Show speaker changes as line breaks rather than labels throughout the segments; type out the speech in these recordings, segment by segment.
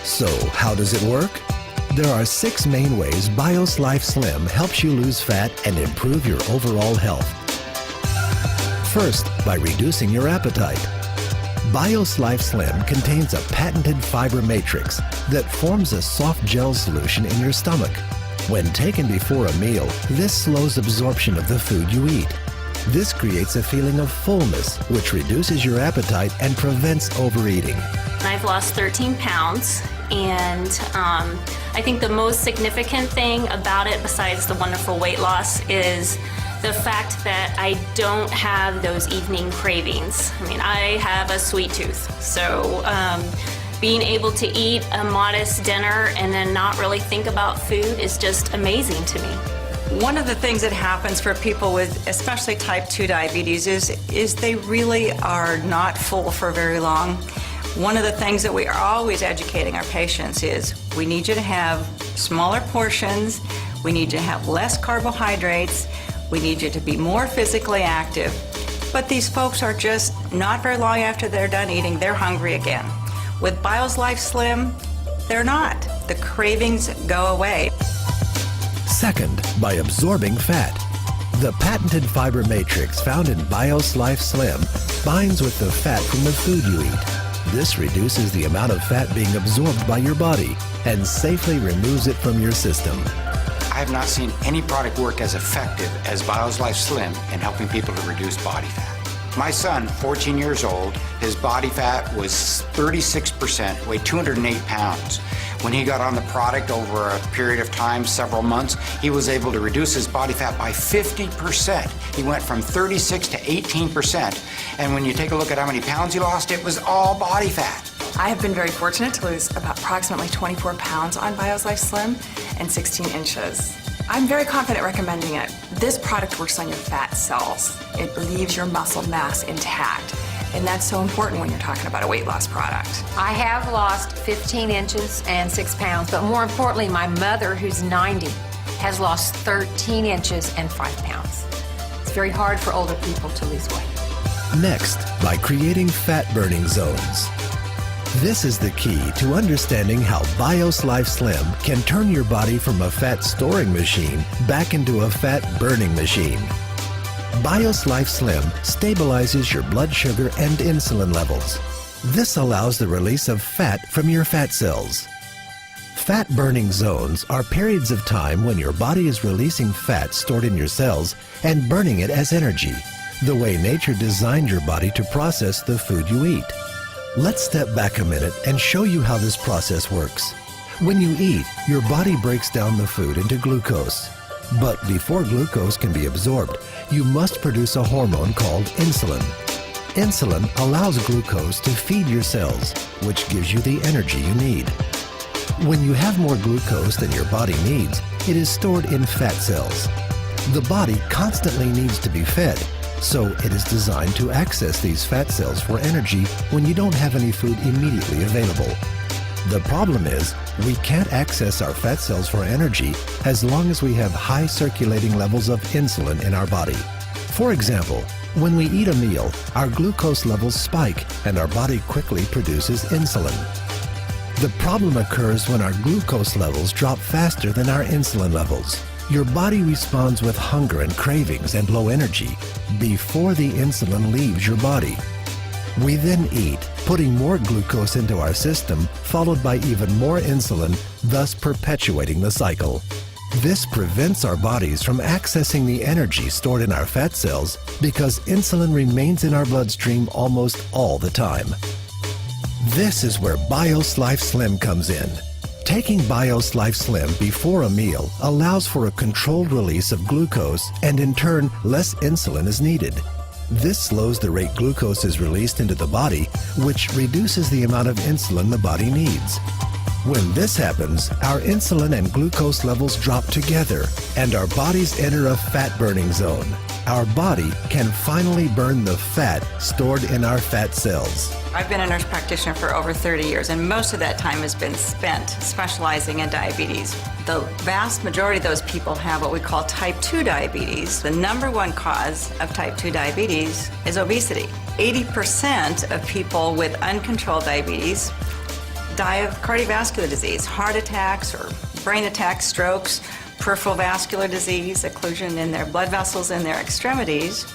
So, how does it work? There are 6 main ways BIOS Life Slim helps you lose fat and improve your overall health. First, by reducing your appetite. BIOS Life Slim contains a patented fiber matrix that forms a soft gel solution in your stomach. When taken before a meal, this slows absorption of the food you eat. This creates a feeling of fullness, which reduces your appetite and prevents overeating.
I've lost 13 pounds, and I think the most significant thing about it, besides the wonderful weight loss, is the fact that I don't have those evening cravings. I mean, I have a sweet tooth, so being able to eat a modest dinner and then not really think about food is just amazing to me.
One of the things that happens for people with especially type 2 diabetes is they really are not full for very long. One of the things that we are always educating our patients is we need you to have smaller portions, we need you to have less carbohydrates, we need you to be more physically active. But these folks are just not very long after they're done eating, they're hungry again. With BIOS Life Slim, they're not. The cravings go away.
Second, by absorbing fat. The patented fiber matrix found in BIOS Life Slim binds with the fat from the food you eat. This reduces the amount of fat being absorbed by your body and safely removes it from your system.
I have not seen any product work as effective as BIOS Life Slim in helping people to reduce body fat. My son, 14 years old, his body fat was 36%, weighed 208 pounds. When he got on the product over a period of time, several months, he was able to reduce his body fat by 50%. He went from 36 to 18%. And when you take a look at how many pounds he lost, it was all body fat.
I have been very fortunate to lose about approximately 24 pounds on BIOS Life Slim and 16 inches. I'm very confident recommending it. This product works on your fat cells. It leaves your muscle mass intact. And that's so important when you're talking about a weight loss product.
I have lost 15 inches and 6 pounds, but more importantly, my mother, who's 90, has lost 13 inches and 5 pounds. It's very hard for older people to lose weight.
Next, by creating fat-burning zones. This is the key to understanding how BIOS Life Slim can turn your body from a fat-storing machine back into a fat-burning machine. BIOS Life Slim stabilizes your blood sugar and insulin levels. This allows the release of fat from your fat cells. Fat-burning zones are periods of time when your body is releasing fat stored in your cells and burning it as energy, the way nature designed your body to process the food you eat. Let's step back a minute and show you how this process works. When you eat, your body breaks down the food into glucose. But before glucose can be absorbed, you must produce a hormone called insulin. Insulin allows glucose to feed your cells, which gives you the energy you need. When you have more glucose than your body needs, it is stored in fat cells. The body constantly needs to be fed, so it is designed to access these fat cells for energy when you don't have any food immediately available. The problem is, we can't access our fat cells for energy as long as we have high circulating levels of insulin in our body. For example, when we eat a meal, our glucose levels spike and our body quickly produces insulin. The problem occurs when our glucose levels drop faster than our insulin levels. Your body responds with hunger and cravings and low energy before the insulin leaves your body. We then eat, putting more glucose into our system, followed by even more insulin, thus perpetuating the cycle. This prevents our bodies from accessing the energy stored in our fat cells because insulin remains in our bloodstream almost all the time. This is where BIOS Life Slim comes in. Taking BIOS Life Slim before a meal allows for a controlled release of glucose, and in turn, less insulin is needed. This slows the rate glucose is released into the body, which reduces the amount of insulin the body needs. When this happens, our insulin and glucose levels drop together, and our bodies enter a fat-burning zone. Our body can finally burn the fat stored in our fat cells.
I've been a nurse practitioner for over 30 years, and most of that time has been spent specializing in diabetes. The vast majority of those people have what we call type 2 diabetes. The #1 cause of type 2 diabetes is obesity. 80% of people with uncontrolled diabetes die of cardiovascular disease, heart attacks or brain attacks, strokes, peripheral vascular disease, occlusion in their blood vessels in their extremities.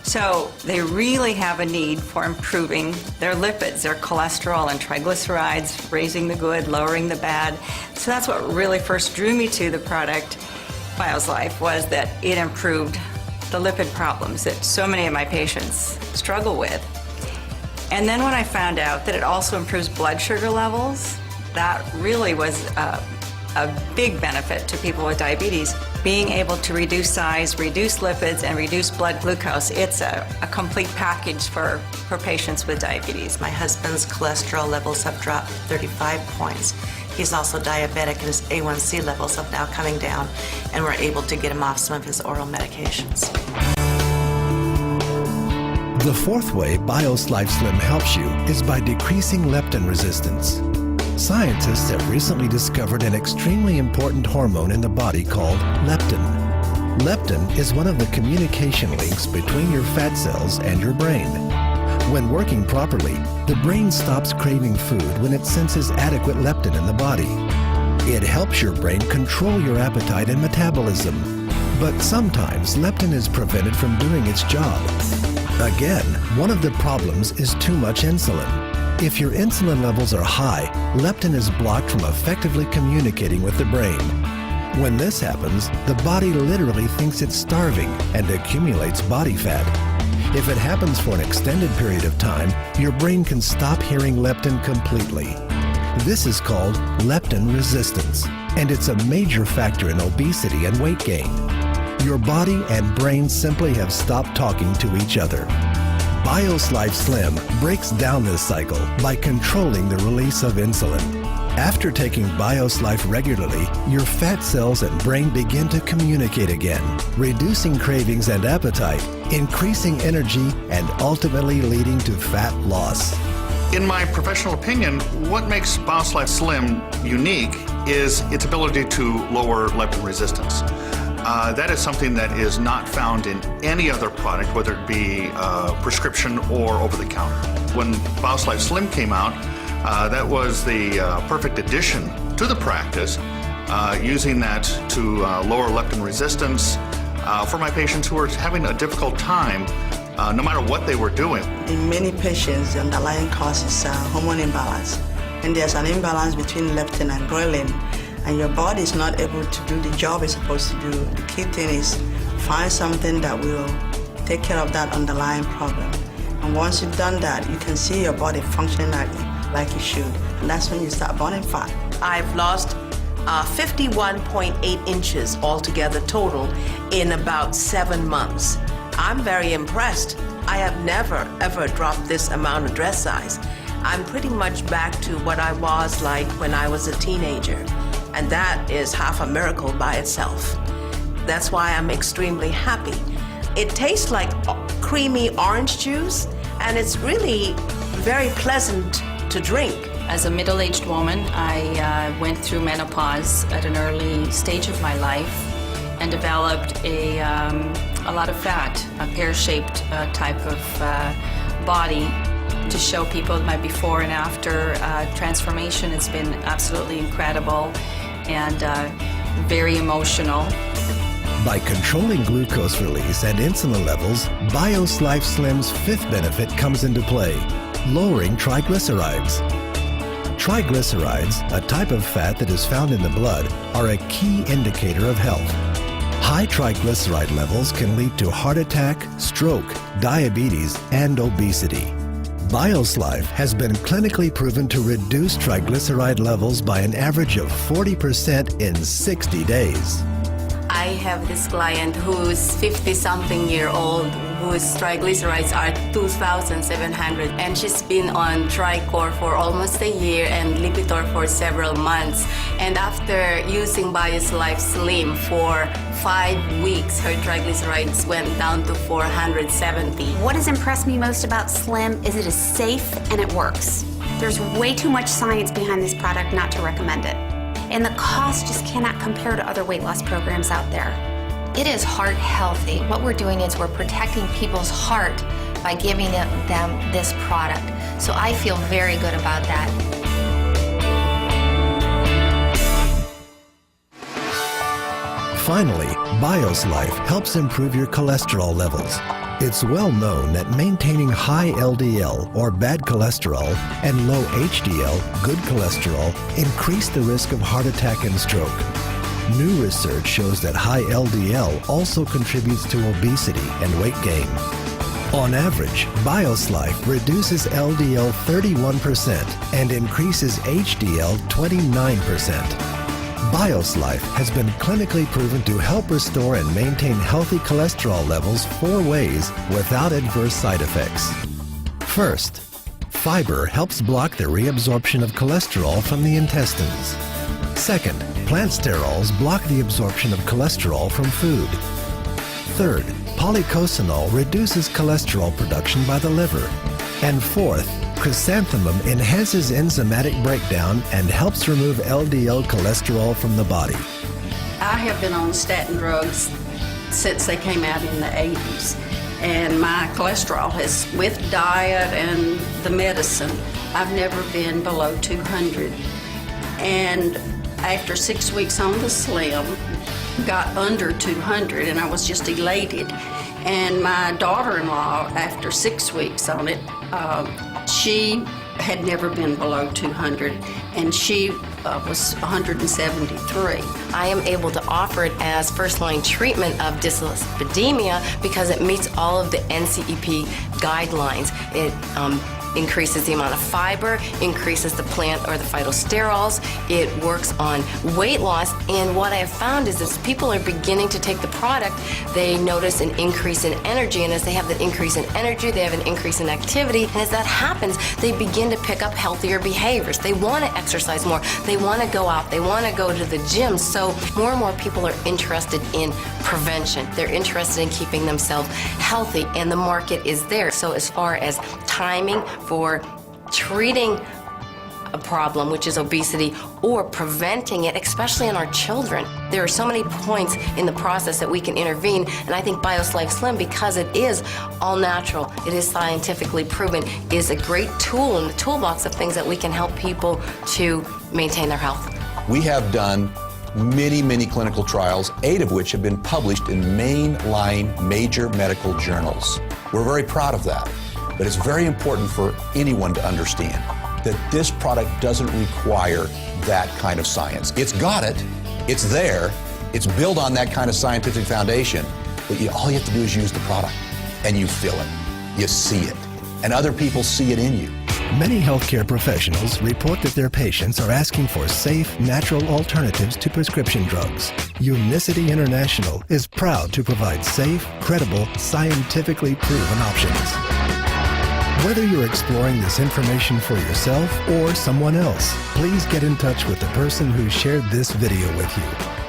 So they really have a need for improving their lipids, their cholesterol and triglycerides, raising the good, lowering the bad. So that's what really first drew me to the product, BioSlife, was that it improved the lipid problems that so many of my patients struggle with. And then when I found out that it also improves blood sugar levels, that really was a big benefit to people with diabetes. Being able to reduce size, reduce lipids, and reduce blood glucose, it's a complete package for patients with diabetes.
My husband's cholesterol levels have dropped 35 points. He's also diabetic and his A1C levels have now coming down, and we're able to get him off some of his oral medications.
The fourth way BioSlife Slim helps you is by decreasing leptin resistance. Scientists have recently discovered an extremely important hormone in the body called leptin. Leptin is one of the communication links between your fat cells and your brain. When working properly, the brain stops craving food when it senses adequate leptin in the body. It helps your brain control your appetite and metabolism. But sometimes leptin is prevented from doing its job. Again, one of the problems is too much insulin. If your insulin levels are high, leptin is blocked from effectively communicating with the brain. When this happens, the body literally thinks it's starving and accumulates body fat. If it happens for an extended period of time, your brain can stop hearing leptin completely. This is called leptin resistance, and it's a major factor in obesity and weight gain. Your body and brain simply have stopped talking to each other. BioSlife Slim breaks down this cycle by controlling the release of insulin. After taking BioSlife regularly, your fat cells and brain begin to communicate again, reducing cravings and appetite, increasing energy, and ultimately leading to fat loss.
In my professional opinion, what makes BioSlife Slim unique is its ability to lower leptin resistance. That is something that is not found in any other product, whether it be prescription or over-the-counter. When BioSlife Slim came out, that was the perfect addition to the practice, using that to lower leptin resistance for my patients who were having a difficult time no matter what they were doing.
In many patients, the underlying cause is hormone imbalance. And there's an imbalance between leptin and ghrelin, and your body is not able to do the job it's supposed to do. The key thing is find something that will take care of that underlying problem. And once you've done that, you can see your body functioning like it should. And that's when you start burning fat.
I've lost 51.8 inches altogether total in about 7 months. I'm very impressed. I have never, ever dropped this amount of dress size. I'm pretty much back to what I was like when I was a teenager. And that is half a miracle by itself. That's why I'm extremely happy. It tastes like creamy orange juice, and it's really very pleasant to drink.
As a middle-aged woman, I went through menopause at an early stage of my life and developed a lot of fat, a pear-shaped type of body. To show people my before and after transformation, it's been absolutely incredible and very emotional.
By controlling glucose release and insulin levels, BioSlife Slim's fifth benefit comes into play, lowering triglycerides. Triglycerides, a type of fat that is found in the blood, are a key indicator of health. High triglyceride levels can lead to heart attack, stroke, diabetes, and obesity. BioSlife has been clinically proven to reduce triglyceride levels by an average of 40% in 60 days.
I have this client who's 50-something year old whose triglycerides are 2,700, and she's been on Tricor for almost a year and Lipitor for several months. And after using BioSlife Slim for 5 weeks, her triglycerides went down to 470.
What has impressed me most about Slim is it is safe and it works. There's way too much science behind this product not to recommend it. And the cost just cannot compare to other weight loss programs out there.
It is heart healthy. What we're doing is we're protecting people's heart by giving them this product. So I feel very good about that.
Finally, BioSlife helps improve your cholesterol levels. It's well known that maintaining high LDL, or bad cholesterol, and low HDL, good cholesterol, increase the risk of heart attack and stroke. New research shows that high LDL also contributes to obesity and weight gain. On average, BioSlife reduces LDL 31% and increases HDL 29%. BioSlife has been clinically proven to help restore and maintain healthy cholesterol levels 4 ways without adverse side effects. First, fiber helps block the reabsorption of cholesterol from the intestines. Second, plant sterols block the absorption of cholesterol from food. Third, polycosanol reduces cholesterol production by the liver. And fourth, chrysanthemum enhances enzymatic breakdown and helps remove LDL cholesterol from the body.
I have been on statin drugs since they came out in the 80s. And my cholesterol has, with diet and the medicine, I've never been below 200. And after 6 weeks on the Slim, got under 200, and I was just elated. And my daughter-in-law, after 6 weeks on it, she had never been below 200, and she was 173.
I am able to offer it as first-line treatment of dyslipidemia because it meets all of the NCEP guidelines. It increases the amount of fiber, increases the plant or the phytosterols. It works on weight loss, and what I have found is as people are beginning to take the product, they notice an increase in energy, and as they have that increase in energy, they have an increase in activity, and as that happens, they begin to pick up healthier behaviors. They want to exercise more, they want to go out, they want to go to the gym, so more and more people are interested in prevention. They're interested in keeping themselves healthy, and the market is there. So as far as timing for treating a problem, which is obesity, or preventing it, especially in our children. There are so many points in the process that we can intervene, and I think BioSlife Slim, because it is all natural, it is scientifically proven, is a great tool in the toolbox of things that we can help people to maintain their health.
We have done many clinical trials, 8 of which have been published in mainline major medical journals. We're very proud of that. But it's very important for anyone to understand that this product doesn't require that kind of science. It's got it, it's there, it's built on that kind of scientific foundation, but all you have to do is use the product, and you feel it, you see it, and other people see it in you.
Many healthcare professionals report that their patients are asking for safe, natural alternatives to prescription drugs. Unicity International is proud to provide safe, credible, scientifically proven options. Whether you're exploring this information for yourself or someone else, please get in touch with the person who shared this video with you.